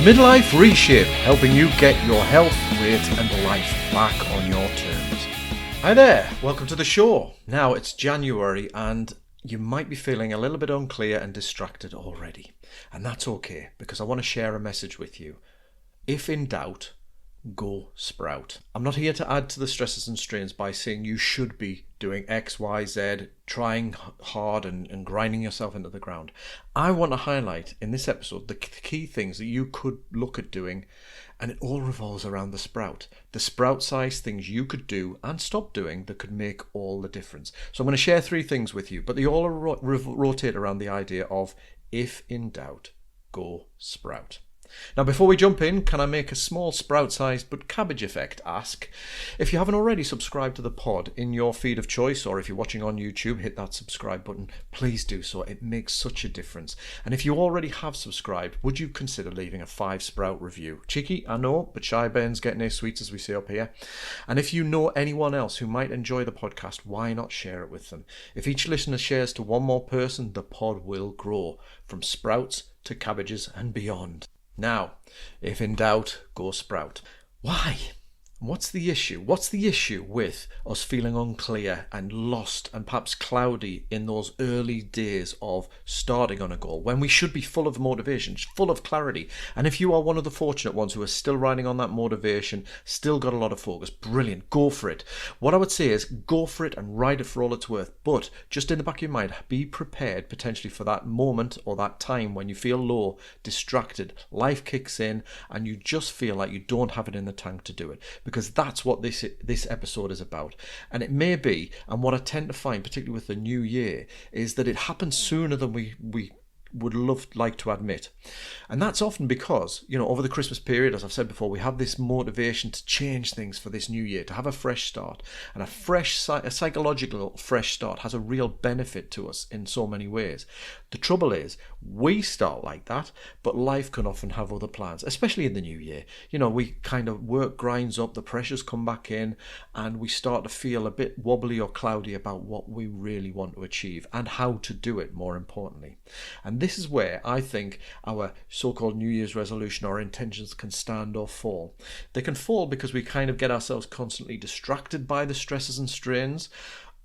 Midlife Reshape, helping you get your health, weight and life back on your terms. Hi there, welcome to the show. Now it's January and you might be feeling a little bit unclear and distracted already. And that's okay, because I want to share a message with you. If in doubt, go sprout. I'm not here to add to the stresses and strains by saying you should be doing X, Y, Z, trying hard and grinding yourself into the ground. I want to highlight in this episode the key things that you could look at doing, and it all revolves around the sprout size things you could do and stop doing that could make all the difference. So I'm going to share three things with you, but they all rotate around the idea of if in doubt, go sprout. Now, before we jump in, can I make a small sprout-sized but cabbage effect ask? If you haven't already subscribed to the pod in your feed of choice, or if you're watching on YouTube, hit that subscribe button. Please do so. It makes such a difference. And if you already have subscribed, would you consider leaving a 5-sprout review? Cheeky, I know, but shy Ben's getting his sweets, as we say up here. And if you know anyone else who might enjoy the podcast, why not share it with them? If each listener shares to one more person, the pod will grow from sprouts to cabbages and beyond. Now, if in doubt, go sprout. Why? What's the issue? What's the issue with us feeling unclear and lost and perhaps cloudy in those early days of starting on a goal when we should be full of motivation, full of clarity? And if you are one of the fortunate ones who are still riding on that motivation, still got a lot of focus, brilliant, go for it. What I would say is go for it and ride it for all it's worth. But just in the back of your mind, be prepared potentially for that moment or that time when you feel low, distracted, life kicks in and you just feel like you don't have it in the tank to do it. Because that's what this episode is about. And it may be, and what I tend to find, particularly with the new year, is that it happens sooner than we would like to admit. And that's often because, over the Christmas period, as I've said before, we have this motivation to change things for this new year, to have a fresh start. And a psychological fresh start has a real benefit to us in so many ways. The trouble is, we start like that, but life can often have other plans, especially in the new year. We kind of work grinds up, the pressures come back in, and we start to feel a bit wobbly or cloudy about what we really want to achieve and how to do it, more importantly. And this is where I think our so-called New Year's resolution or intentions can stand or fall. They can fall because we kind of get ourselves constantly distracted by the stresses and strains,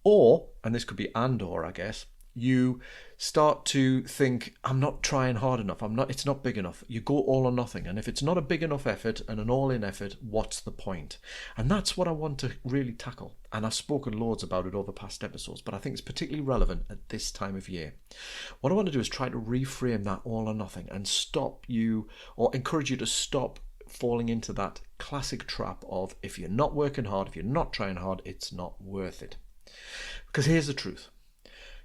or, and this could be and/or, I guess, you start to think, I'm not trying hard enough, it's not big enough. You go all or nothing. And if it's not a big enough effort and an all-in effort, what's the point? And that's what I want to really tackle. And I've spoken loads about it over past episodes, but I think it's particularly relevant at this time of year. What I want to do is try to reframe that all or nothing and stop you, or encourage you to stop falling into that classic trap of if you're not working hard, if you're not trying hard, it's not worth it. Because here's the truth.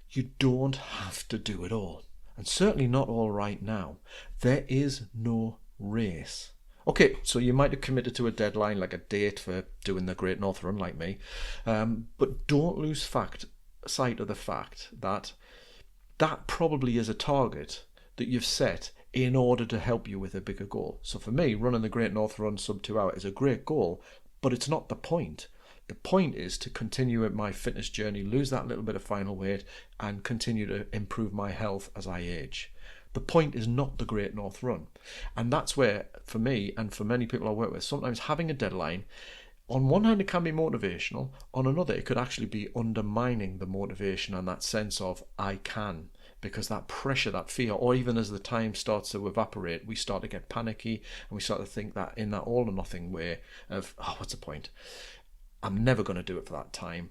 You don't have to do it all, and certainly not all right now. There is no race. Okay, so you might have committed to a deadline, like a date for doing the Great North Run like me, but don't lose sight of the fact that that probably is a target that you've set in order to help you with a bigger goal. So for me, running the Great North Run sub 2 hour is a great goal, but it's not the point. The point is to continue my fitness journey, lose that little bit of final weight, and continue to improve my health as I age. The point is not the Great North Run. And that's where, for me and for many people I work with, sometimes having a deadline, on one hand it can be motivational, on another it could actually be undermining the motivation and that sense of I can. Because that pressure, that fear, or even as the time starts to evaporate, we start to get panicky and we start to think that in that all or nothing way of, what's the point? I'm never going to do it for that time.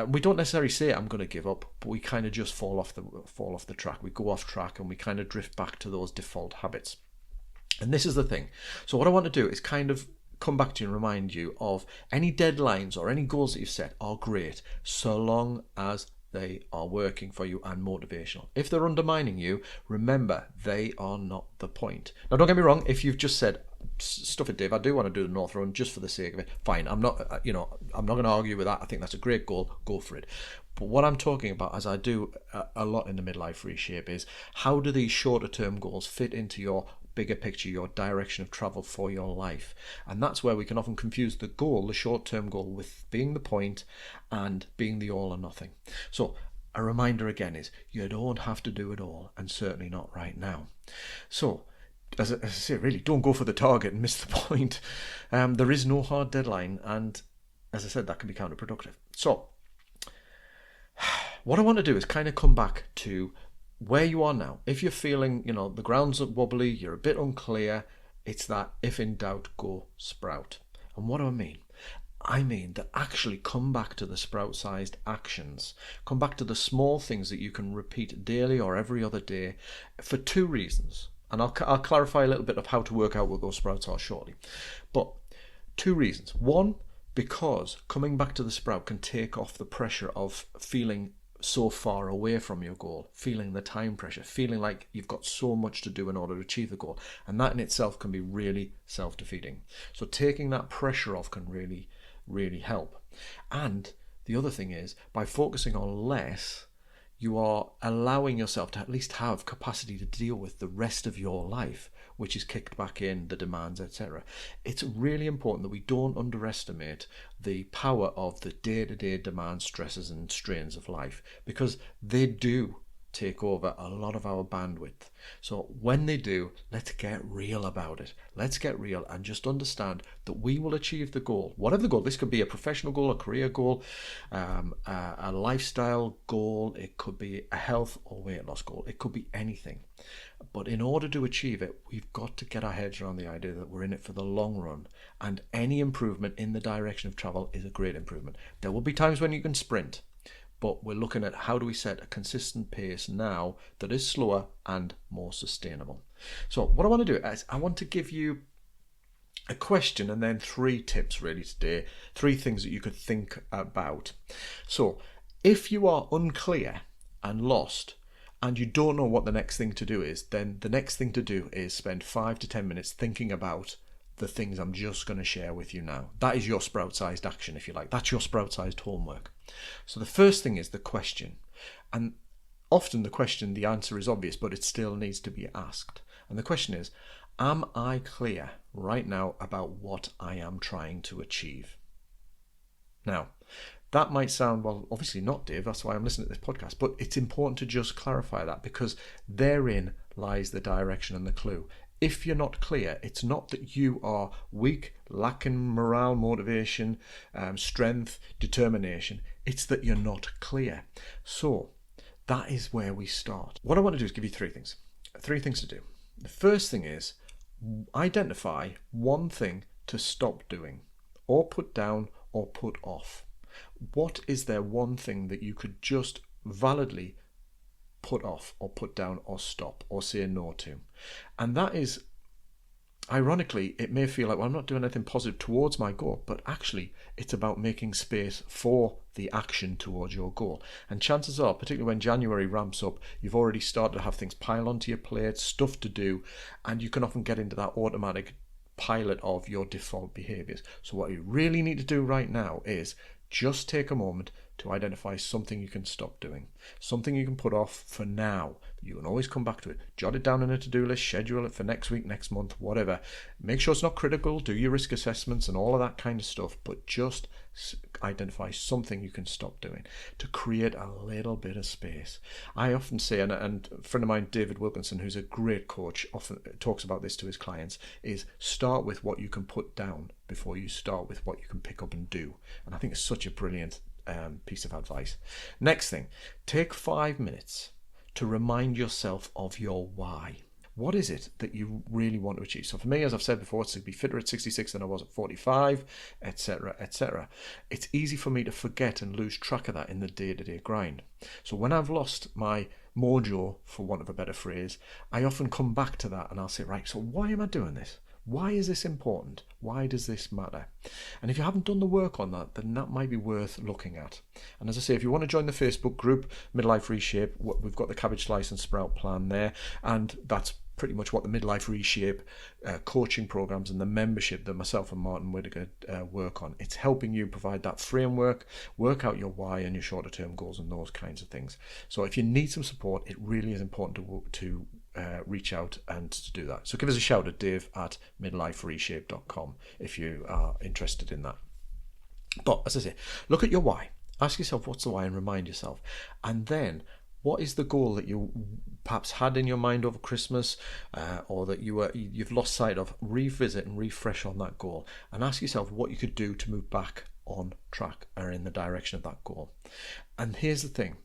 We don't necessarily say I'm going to give up, but we kind of just fall off the track. We go off track and we kind of drift back to those default habits. And this is the thing. So what I want to do is kind of come back to you and remind you of any deadlines or any goals that you've set are great, so long as they are working for you and motivational. If they're undermining you, remember, they are not the point. Now, don't get me wrong. If you've just said, stuff it, Dave, I do want to do the North Run just for the sake of it, fine. I'm not going to argue with that. I think that's a great goal. Go for it. But what I'm talking about, as I do a lot in the Midlife Reshape, is how do these shorter term goals fit into your bigger picture, your direction of travel for your life? And that's where we can often confuse the goal, the short-term goal, with being the point and being the all or nothing. So a reminder again is you don't have to do it all, and certainly not right now. So as I say, really, don't go for the target and miss the point. There is no hard deadline, and as I said, that can be counterproductive. So, what I want to do is kind of come back to where you are now. If you're feeling, the ground's wobbly, you're a bit unclear, it's that if in doubt, go sprout. And what do I mean? I mean that actually come back to the sprout-sized actions. Come back to the small things that you can repeat daily or every other day for two reasons. And I'll clarify a little bit of how to work out what those sprouts are shortly. But two reasons. One, because coming back to the sprout can take off the pressure of feeling so far away from your goal, feeling the time pressure, feeling like you've got so much to do in order to achieve the goal. And that in itself can be really self-defeating. So taking that pressure off can really help. And the other thing is, by focusing on less, you are allowing yourself to at least have capacity to deal with the rest of your life, which is kicked back in, the demands, etc. It's really important that we don't underestimate the power of the day-to-day demands, stresses and strains of life, because they do take over a lot of our bandwidth. So when they do, let's get real about it. Let's get real and just understand that we will achieve the goal. Whatever the goal, this could be a professional goal, a career goal, a lifestyle goal, it could be a health or weight loss goal, it could be anything. But in order to achieve it, we've got to get our heads around the idea that we're in it for the long run, and any improvement in the direction of travel is a great improvement. There will be times when you can sprint, but we're looking at how do we set a consistent pace now that is slower and more sustainable. So what I want to do is I want to give you a question and then 3 tips really today, 3 things that you could think about. So if you are unclear and lost and you don't know what the next thing to do is, then the next thing to do is spend 5 to 10 minutes thinking about the things I'm just going to share with you now. That is your sprout-sized action, if you like. That's your sprout-sized homework. So the first thing is the question. And often the answer is obvious, but it still needs to be asked. And the question is, am I clear right now about what I am trying to achieve? Now, that might sound, well, obviously not, Dave, that's why I'm listening to this podcast, but it's important to just clarify that, because therein lies the direction and the clue. If you're not clear, it's not that you are weak, lacking morale, motivation, strength, determination. It's that you're not clear. So that is where we start. What I want to do is give you 3 things. 3 things to do. The first thing is identify one thing to stop doing, or put down, or put off. What is there one thing that you could just validly put off or put down or stop or say no to? And that is, ironically, it may feel like, well, I'm not doing anything positive towards my goal, but actually it's about making space for the action towards your goal. And chances are, particularly when January ramps up, you've already started to have things pile onto your plate, stuff to do, and you can often get into that automatic pilot of your default behaviors. So what you really need to do right now is just take a moment to identify something you can stop doing, something you can put off for now. You can always come back to it. Jot it down in a to-do list, schedule it for next week, next month, whatever. Make sure it's not critical, do your risk assessments and all of that kind of stuff, but just identify something you can stop doing to create a little bit of space. I often say, and a friend of mine, David Wilkinson, who's a great coach, often talks about this to his clients, is start with what you can put down before you start with what you can pick up and do. And I think it's such a brilliant piece of advice. Next thing, take 5 minutes to remind yourself of your why. What is it that you really want to achieve? So for me, as I've said before, it's to be fitter at 66 than I was at 45, etc., etc. It's easy for me to forget and lose track of that in the day-to-day grind. So when I've lost my mojo, for want of a better phrase, I often come back to that and I'll say, right, so why am I doing this? Why is this important? Why does this matter? And if you haven't done the work on that, then that might be worth looking at. And as I say, if you want to join the Facebook group, Midlife Reshape, we've got the Cabbage Slice and Sprout plan there. And that's pretty much what the Midlife Reshape coaching programs and the membership that myself and Martin Whittaker work on. It's helping you provide that framework, work out your why and your shorter term goals and those kinds of things. So if you need some support, it really is important to reach out and to do that. So give us a shout at dave@midlifereshape.com if you are interested in that. But as I say, look at your why. Ask yourself what's the why and remind yourself. And then What is the goal that you perhaps had in your mind over Christmas, or that you've lost sight of? Revisit and refresh on that goal, and ask yourself what you could do to move back on track or in the direction of that goal. And here's the thing,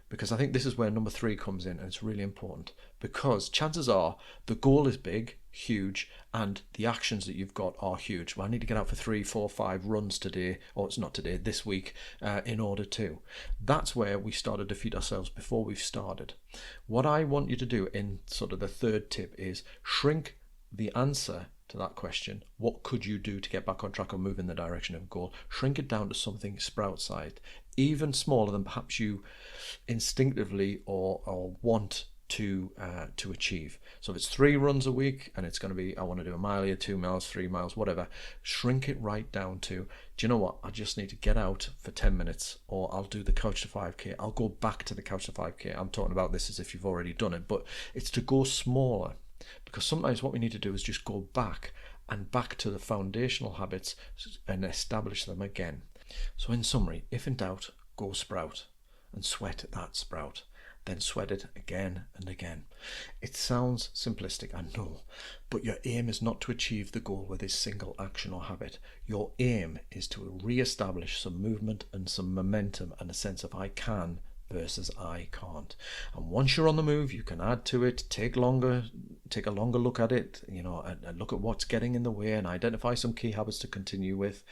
because I think this is where number 3 comes in, and it's really important, because chances are the goal is big, huge, and the actions that you've got are huge. Well, I need to get out for 3, 4, 5 runs today, or it's not today, this week, in order to. That's where we start to defeat ourselves before we've started. What I want you to do in sort of the third tip is shrink the answer to that question, what could you do to get back on track or move in the direction of a goal? Shrink it down to something sprout-sized, even smaller than perhaps you instinctively or want to achieve. So if it's 3 runs a week and it's going to be, I want to do a mile here, 2 miles, 3 miles, whatever, shrink it right down to, do you know what, I just need to get out for 10 minutes, or I'll do the couch to 5k, I'll go back to the couch to 5k. I'm talking about this as if you've already done it, but it's to go smaller, because sometimes what we need to do is just go back to the foundational habits and establish them again. So in summary, if in doubt, go sprout and sweat that sprout. Then sweat it again and again. It sounds simplistic, I know, but your aim is not to achieve the goal with this single action or habit. Your aim is to re-establish some movement and some momentum and a sense of I can versus I can't. And once you're on the move, you can add to it, take a longer look at it, and look at what's getting in the way and identify some key habits to continue with.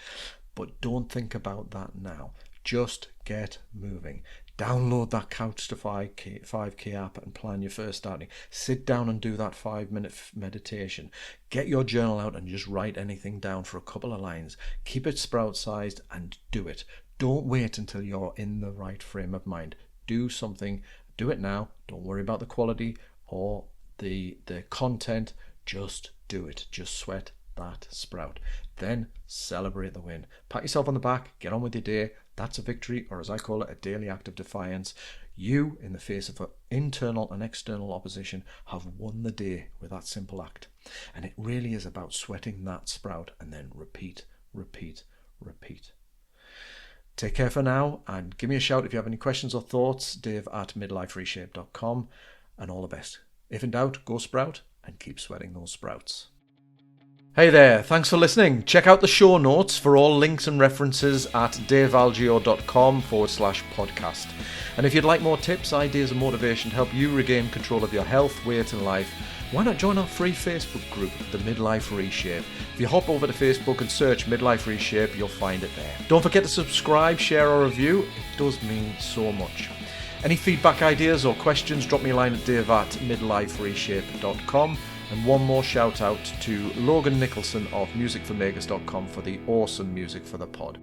But don't think about that now. Just get moving. Download that Couch to 5K app and plan your first starting. Sit down and do that 5-minute meditation. Get your journal out and just write anything down for a couple of lines. Keep it sprout-sized and do it. Don't wait until you're in the right frame of mind. Do something. Do it now. Don't worry about the quality or the content. Just do it. Just sweat that sprout. Then celebrate the win. Pat yourself on the back. Get on with your day. That's a victory, or as I call it, a daily act of defiance. You, in the face of internal and external opposition, have won the day with that simple act. And it really is about sweating that sprout and then repeat, repeat, repeat. Take care for now, and give me a shout if you have any questions or thoughts. Dave@midlifereshape.com, and all the best. If in doubt, go sprout and keep sweating those sprouts. Hey there, thanks for listening. Check out the show notes for all links and references at davealgeo.com/podcast. And if you'd like more tips, ideas and motivation to help you regain control of your health, weight and life, why not join our free Facebook group, The Midlife Reshape? If you hop over to Facebook and search Midlife Reshape, you'll find it there. Don't forget to subscribe, share or review. It does mean so much. Any feedback, ideas or questions, drop me a line at dave@midlifereshape.com. And one more shout out to Logan Nicholson of musicformakers.com for the awesome music for the pod.